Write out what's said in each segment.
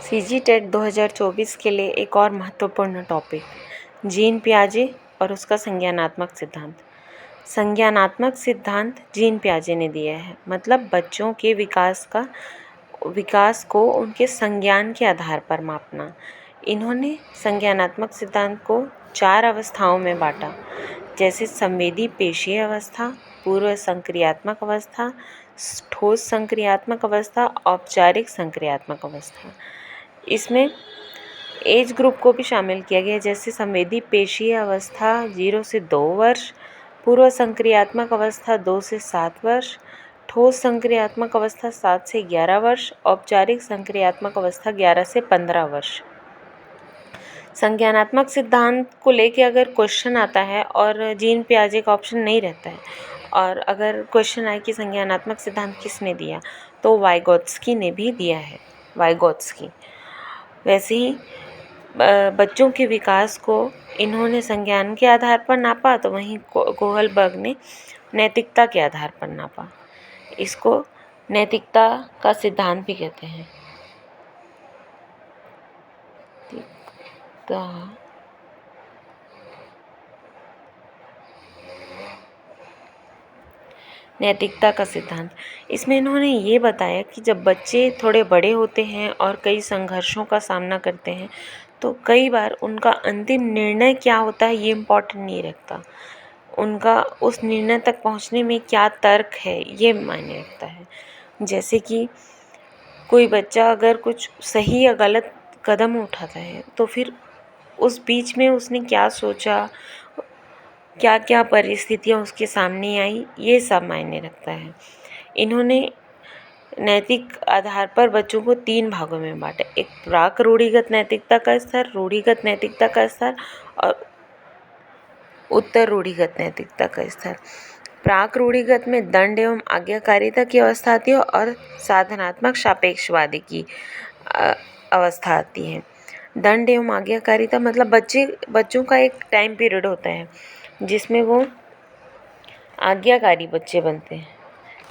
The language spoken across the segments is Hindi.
सीजी टेट 2024 के लिए एक और महत्वपूर्ण टॉपिक, जीन पियाजे और उसका संज्ञानात्मक सिद्धांत। संज्ञानात्मक सिद्धांत जीन पियाजे ने दिया है, मतलब बच्चों के विकास को उनके संज्ञान के आधार पर मापना। इन्होंने संज्ञानात्मक सिद्धांत को 4 अवस्थाओं में बांटा, जैसे संवेदी पेशीय अवस्था, पूर्व संक्रियात्मक अवस्था, ठोस संक्रियात्मक अवस्था, औपचारिक संक्रियात्मक अवस्था। इसमें एज ग्रुप को भी शामिल किया गया, जैसे संवेदी पेशीय अवस्था 0 से 2 वर्ष, पूर्व संक्रियात्मक अवस्था 2 से 7 वर्ष, ठोस संक्रियात्मक अवस्था 7 से 11 वर्ष, औपचारिक संक्रियात्मक अवस्था 11 से 15 वर्ष। संज्ञानात्मक सिद्धांत को लेके अगर क्वेश्चन आता है और जीन पियाजे का ऑप्शन नहीं रहता है, और अगर क्वेश्चन आए कि संज्ञानात्मक सिद्धांत किसने दिया, तो वाइगोत्स्की ने भी दिया है, वाइगोत्स्की। वैसे ही बच्चों के विकास को इन्होंने संज्ञान के आधार पर नापा, तो वहीं कोहलबर्ग ने नैतिकता के आधार पर नापा। इसको नैतिकता का सिद्धांत भी कहते हैं। नैतिकता का सिद्धांत, इसमें इन्होंने ये बताया कि जब बच्चे थोड़े बड़े होते हैं और कई संघर्षों का सामना करते हैं, तो कई बार उनका अंतिम निर्णय क्या होता है ये इम्पोर्टेंट नहीं रखता, उनका उस निर्णय तक पहुंचने में क्या तर्क है ये मायने रखता है। जैसे कि कोई बच्चा अगर कुछ सही या गलत कदम उठाता है, तो फिर उस बीच में उसने क्या सोचा, क्या क्या परिस्थितियाँ उसके सामने आई, ये सब मायने रखता है। इन्होंने नैतिक आधार पर बच्चों को 3 भागों में बांटा, एक प्राक रूढ़िगत नैतिकता का स्तर, रूढ़िगत नैतिकता का स्तर और उत्तर रूढ़िगत नैतिकता का स्तर। प्राक रूढ़िगत में दंड एवं आज्ञाकारिता की अवस्था आती है और साधनात्मक सापेक्षवादी की अवस्था आती है। दंड एवं आज्ञाकारिता मतलब बच्चों का एक टाइम पीरियड होता है जिसमें वो आज्ञाकारी बच्चे बनते हैं,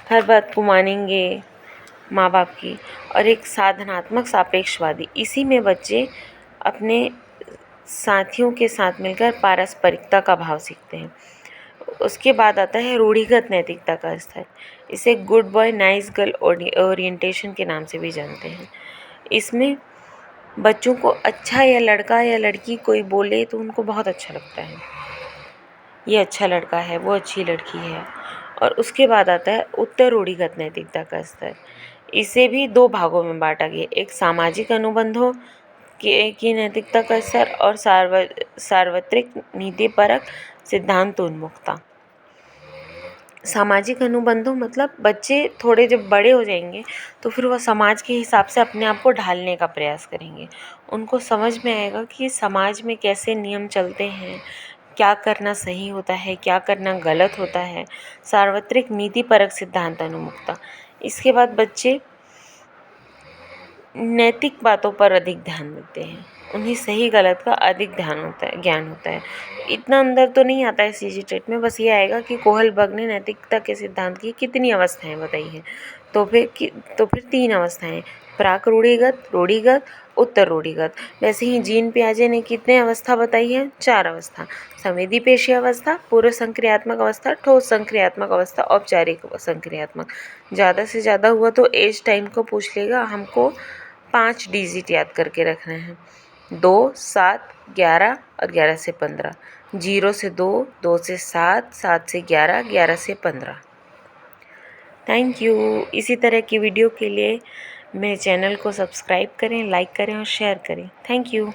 हर बात को मानेंगे माँ बाप की। और एक साधनात्मक सापेक्षवादी, इसी में बच्चे अपने साथियों के साथ मिलकर पारस्परिकता का भाव सीखते हैं। उसके बाद आता है रूढ़िगत नैतिकता का स्तर, इसे good boy nice girl orientation के नाम से भी जानते हैं। इसमें बच्चों को अच्छा या लड़का या लड़की कोई बोले तो उनको बहुत अच्छा लगता है, ये अच्छा लड़का है, वो अच्छी लड़की है। और उसके बाद आता है उत्तर रूढ़िगत नैतिकता का स्तर, इसे भी 2 भागों में बांटा गया, एक सामाजिक अनुबंधों की नैतिकता का स्तर और सार्वत्रिक नीतिपरक सिद्धांत उन्मुखता। सामाजिक अनुबंधों मतलब बच्चे थोड़े जब बड़े हो जाएंगे तो फिर वह समाज के हिसाब से अपने आप को ढालने का प्रयास करेंगे, उनको समझ में आएगा कि समाज में कैसे नियम चलते हैं, क्या करना सही होता है, क्या करना गलत होता है। सार्वत्रिक नीतिपरक सिद्धांत उन्मुखता, इसके बाद बच्चे नैतिक बातों पर अधिक ध्यान देते हैं, उन्हें सही गलत का अधिक ज्ञान होता है। इतना अंदर तो नहीं आता है सीजी टेट में, बस ये आएगा कि कोहलबर्ग ने नैतिकता के सिद्धांत की कितनी अवस्थाएं बताई हैं। तो फिर 3 अवस्थाएं, प्राक रूढ़िगत, रूढ़िगत, उत्तर रूढ़िगत। वैसे ही जीन पियाजे ने कितने अवस्था बताई है? 4 अवस्था, संवेदी पेशीय अवस्था, पूर्व संक्रियात्मक अवस्था, ठोस संक्रियात्मक अवस्था, औपचारिक संक्रियात्मक। ज़्यादा से ज़्यादा हुआ तो एज टाइम को पूछ लेगा, हमको 5 डिजिट याद करके रखना है, 2, 7, 11 और 11 से 15, 0 से 2, 2 से 7, 7 से 11, 11 से 15। Thank you. इसी तरह की वीडियो के लिए मेरे चैनल को सब्सक्राइब करें, लाइक करें और शेयर करें। Thank you.